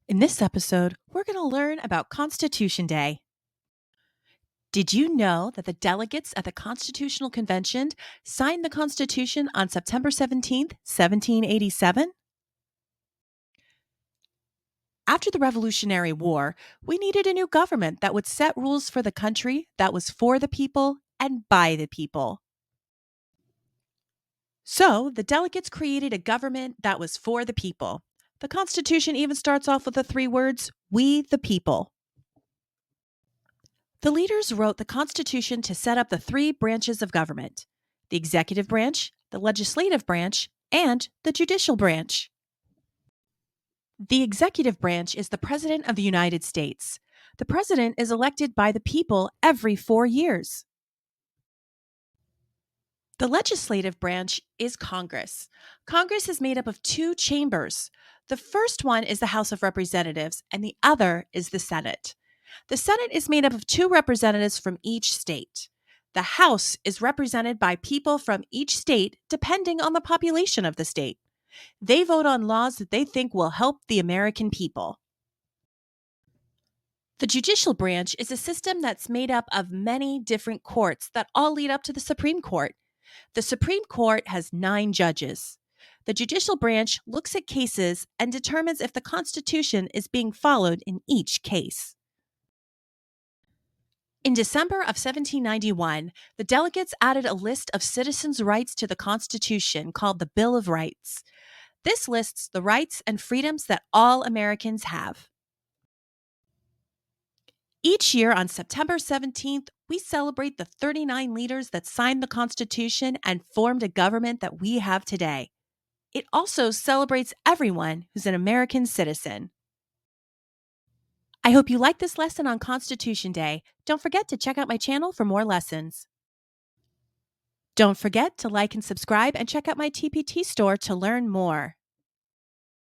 In this episode, we're going to learn about Constitution Day. Did you know that the delegates at the Constitutional Convention signed the Constitution on September 17th, 1787? After the Revolutionary War, we needed a new government that would set rules for the country that was for the people and by the people. So, the delegates created a government that was for the people. The Constitution even starts off with the three words, "We the people." The leaders wrote the Constitution to set up the three branches of government: the executive branch, the legislative branch, and the judicial branch. The executive branch is the President of the United States. The President is elected by the people every 4 years. The legislative branch is Congress. Congress is made up of two chambers. The first one is the House of Representatives, and the other is the Senate. The Senate is made up of two representatives from each state. The House is represented by people from each state depending on the population of the state. They vote on laws that they think will help the American people. The judicial branch is a system that's made up of many different courts that all lead up to the Supreme Court. The Supreme Court has 9 judges. The judicial branch looks at cases and determines if the Constitution is being followed in each case. In December of 1791, the delegates added a list of citizens' rights to the Constitution called the Bill of Rights. This lists the rights and freedoms that all Americans have. Each year on September 17th, we celebrate the 39 leaders that signed the Constitution and formed a government that we have today. It also celebrates everyone who's an American citizen. I hope you liked this lesson on Constitution Day. Don't forget to check out my channel for more lessons. Don't forget to like and subscribe and check out my TPT store to learn more.